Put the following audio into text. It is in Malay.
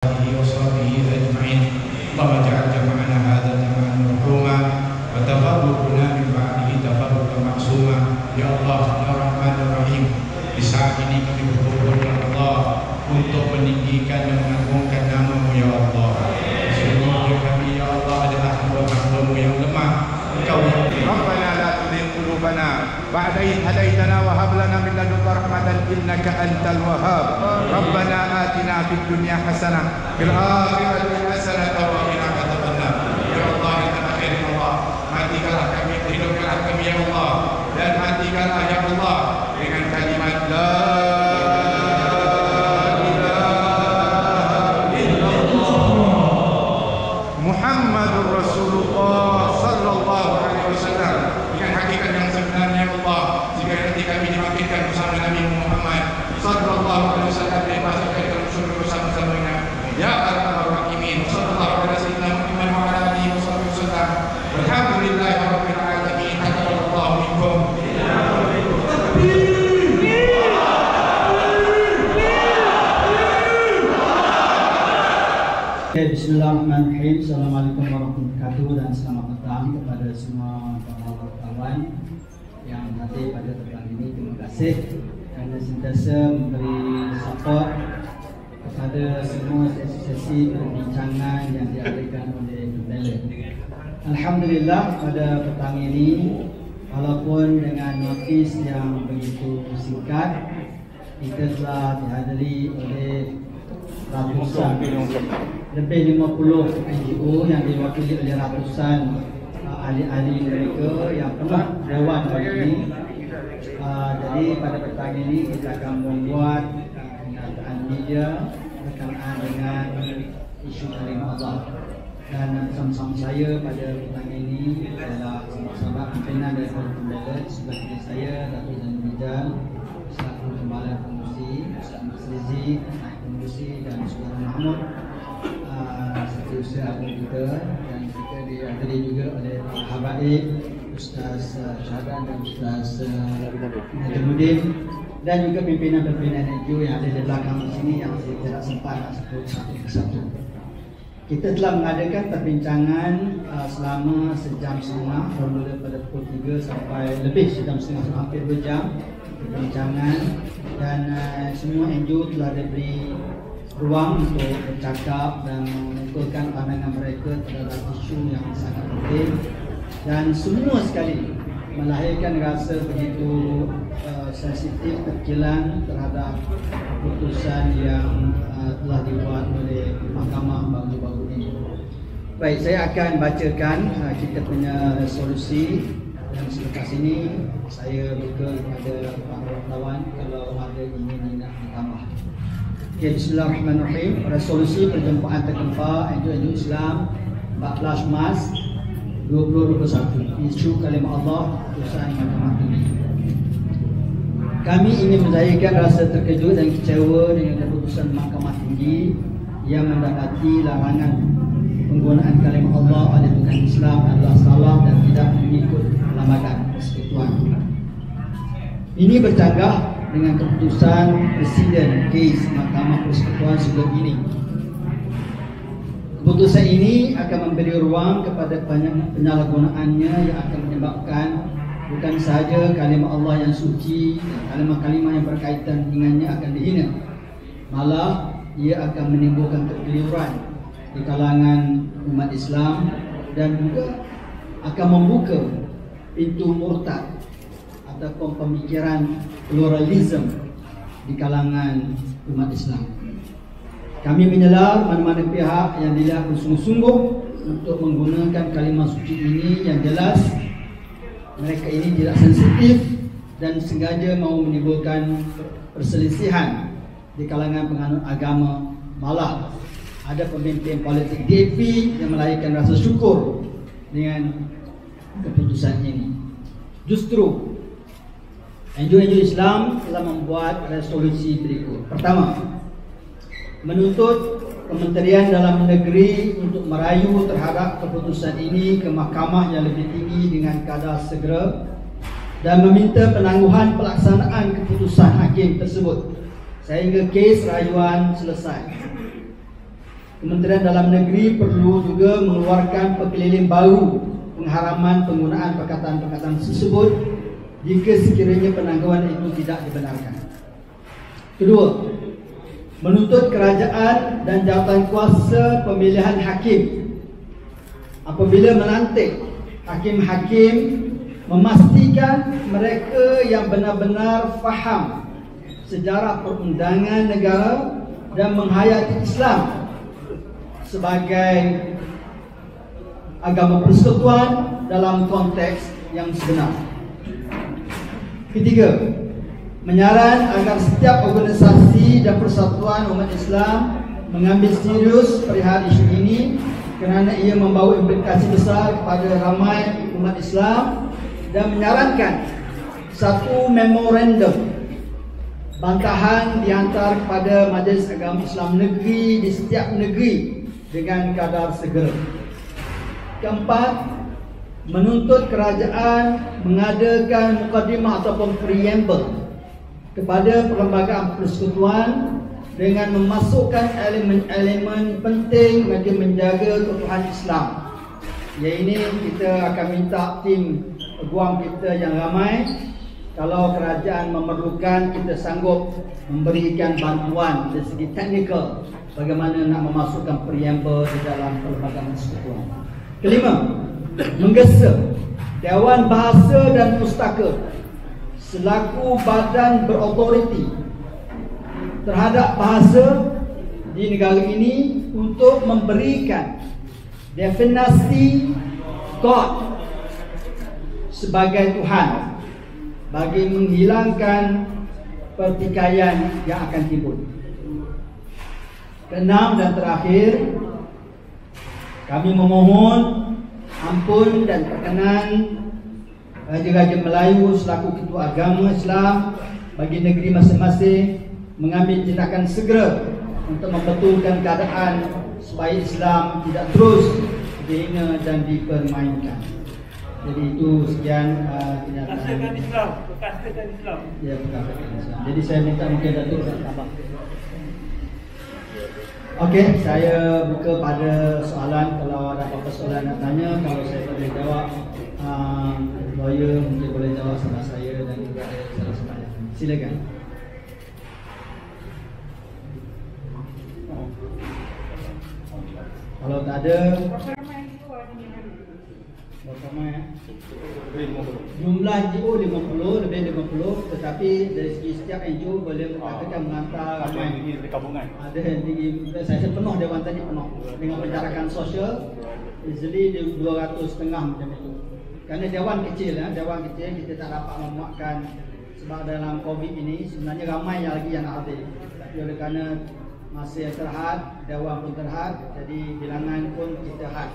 وصحبه أجمعين. اللهم اجعل جمعنا هذا جمعا مرحوما وتفرقنا من بعده تفرقا معصوما. Ya Allah, Ya Rahman Ya Rahim, di saat ini kami berkumpul ya Allah untuk meninggikan dan mengagungkan nama-Mu ya Allah. Sesungguhnya kami ya Allah adalah hamba-hamba-Mu yang lemah. Engkau yang Rabbana la tuzigh qulubana ba'da idh hadaitana wa hab lana min ladunka rahmatan innaka antal wahhab. Rabbana atina fid dunya hasanah fil akhirati hasanah wa qina adzabannar. Ya Allah, yang terakhir ya Allah, matikanlah kami, hidupkanlah kami ya Allah, dan matikanlah ya Allah dengan kalimat la ilaha illallah Muhammadur Rasulullah sallallahu alaihi wasallam, dengan hakikat yang sebenarnya ya Allah. Jika nanti kami dibangkitkan bersama Nabi Muhammad sallallahu alaihi wasallam dan masukkan ke surga bersama-samanya ya arhamar rahimin. Sallallahu alaihi wasallam wa ala alihi wasallam. Alhamdulillahi rabbil alamin. Taqabbalallahu minkum. Bismillahirrahmanirrahim. Assalamualaikum warahmatullahi wabarakatuh dan selamat datang kepada semua para wartawan yang hadir pada petang ini. Terima kasih kerana sentiasa memberi support kepada semua sesi-sesi perbincangan yang diadakan oleh panel. Alhamdulillah, pada petang ini walaupun dengan notis yang begitu singkat, kita telah dihadiri oleh ratusan, lebih 50 NGO yang diwakili oleh ratusan ahli-ahli mereka yang pernah dewan hari ini. Jadi pada petang ini kita akan membuat kenyataan media berkenaan dengan isu kalimah Allah. Dan bersama-sama saya pada petang ini adalah sahabat pimpinan dari Pembelet, sebelah kiri saya Datuk Zainul Rijal selaku Kepala Pengurusi, Ustaz Masrizi Pengurusi, dan Saudara Mahmud setiausaha kita, dan kita dihadiri juga oleh Pak Habaib, Ustaz Syahadan dan Ustaz Najamuddin, dan juga pimpinan-pimpinan NGO yang ada di belakang di sini yang saya tidak sempat nak sebut satu persatu. Kita telah mengadakan perbincangan selama sejam setengah, bermula pada pukul 3 sampai lebih sejam setengah, hampir 2 jam perbincangan, dan semua NGO telah diberi ruang untuk bercakap dan mengumpulkan pandangan mereka terhadap isu yang sangat penting, dan semua sekali melahirkan rasa begitu sensitif, terkilan terhadap keputusan yang telah dibuat oleh mahkamah baru-baru ini. Baik, saya akan bacakan kita punya resolusi, dan selepas ini saya buka kepada para wartawan kalau ada ingin nak ditambah. Okay, Bismillahirrahmanirrahim. Resolusi perjumpaan terkempa NGO Islam 14 Mac 2021. Isu kalimah Allah, keputusan Mahkamah Tinggi. Kami ingin menzahirkan rasa terkejut dan kecewa dengan keputusan Mahkamah Tinggi yang mendapati larangan penggunaan kalimah Allah oleh bukan Islam adalah salah dan tidak mengikut lembaga persekutuan. Ini bercanggah dengan keputusan Presiden kes Mahkamah Persekutuan sebelum ini. Keputusan ini akan memberi ruang kepada penyalahgunaannya yang akan menyebabkan bukan sahaja kalimah Allah yang suci dan kalimah-kalimah yang berkaitan dengannya akan dihina, malah ia akan menimbulkan kekeliruan di kalangan umat Islam dan juga akan membuka pintu murtad ataupun pemikiran pluralisme di kalangan umat Islam. Kami menyela mana-mana pihak yang tidak bersungguh-sungguh untuk menggunakan kalimah suci ini, yang jelas mereka ini tidak sensitif dan sengaja mahu menimbulkan perselisihan di kalangan penganut agama. Malah ada pemimpin politik DAP yang melahirkan rasa syukur dengan keputusan ini. Justru NGO Islam telah membuat resolusi berikut. Pertama, menuntut Kementerian Dalam Negeri untuk merayu terhadap keputusan ini ke mahkamah yang lebih tinggi dengan kadar segera dan meminta penangguhan pelaksanaan keputusan hakim tersebut sehingga kes rayuan selesai. Kementerian Dalam Negeri perlu juga mengeluarkan pekeliling baru pengharaman penggunaan perkataan-perkataan tersebut jika sekiranya penangguhan itu tidak dibenarkan. Kedua, menuntut kerajaan dan jawatan kuasa pemilihan hakim apabila melantik hakim-hakim memastikan mereka yang benar-benar faham sejarah perundangan negara dan menghayati Islam sebagai agama persekutuan dalam konteks yang sebenar. Ketiga, menyaran agar setiap organisasi dan persatuan umat Islam mengambil serius perihal isu ini kerana ia membawa implikasi besar kepada ramai umat Islam, dan menyarankan satu memorandum bantahan dihantar kepada Majlis Agama Islam Negeri di setiap negeri dengan kadar segera. Keempat, menuntut kerajaan mengadakan mukadimah ataupun preamble kepada perlembagaan persekutuan dengan memasukkan elemen-elemen penting bagi menjaga keutuhan Islam. Yang ini kita akan minta tim peguam kita yang ramai, kalau kerajaan memerlukan, kita sanggup memberikan bantuan dari segi teknikal bagaimana nak memasukkan preamble di dalam perlembagaan persekutuan. Kelima, menggesa Dewan Bahasa dan Pustaka selaku badan berautoriti terhadap bahasa di negara ini untuk memberikan definisi God sebagai Tuhan bagi menghilangkan pertikaian yang akan timbul. Keenam dan terakhir, kami memohon ampun dan perkenan Raja-Raja Melayu selaku ketua agama Islam bagi negeri masing-masing mengambil tindakan segera untuk membetulkan keadaan supaya Islam tidak terus dihina dan dipermainkan. Jadi itu sekian kenyataan. Bekaskan Islam, bekaskan Islam. Ya, bekaskan Islam. Jadi saya minta mungkin Datuk tambah. Okey, saya buka pada soalan. Kalau ada apa-apa soalan nak tanya, kalau saya boleh jawab, lawyer mungkin boleh jawab sama saya dan juga salah semuanya. Silakan. Kalau tak ada, jumlah NGO 50, lebih 50, tetapi dari segi setiap NGO boleh katakan mengantar ramai. Ada di saya penuh dewan tadi penuh dengan penjarakan sosial, easily 200 setengah macam itu. Kerana dewan kecil, kita tak dapat memuatkan sebab dalam COVID ini sebenarnya ramai yang lagi yang nak hadir. Tapi oleh kerana masa yang terhad, dewan pun terhad, jadi bilangan pun kita had.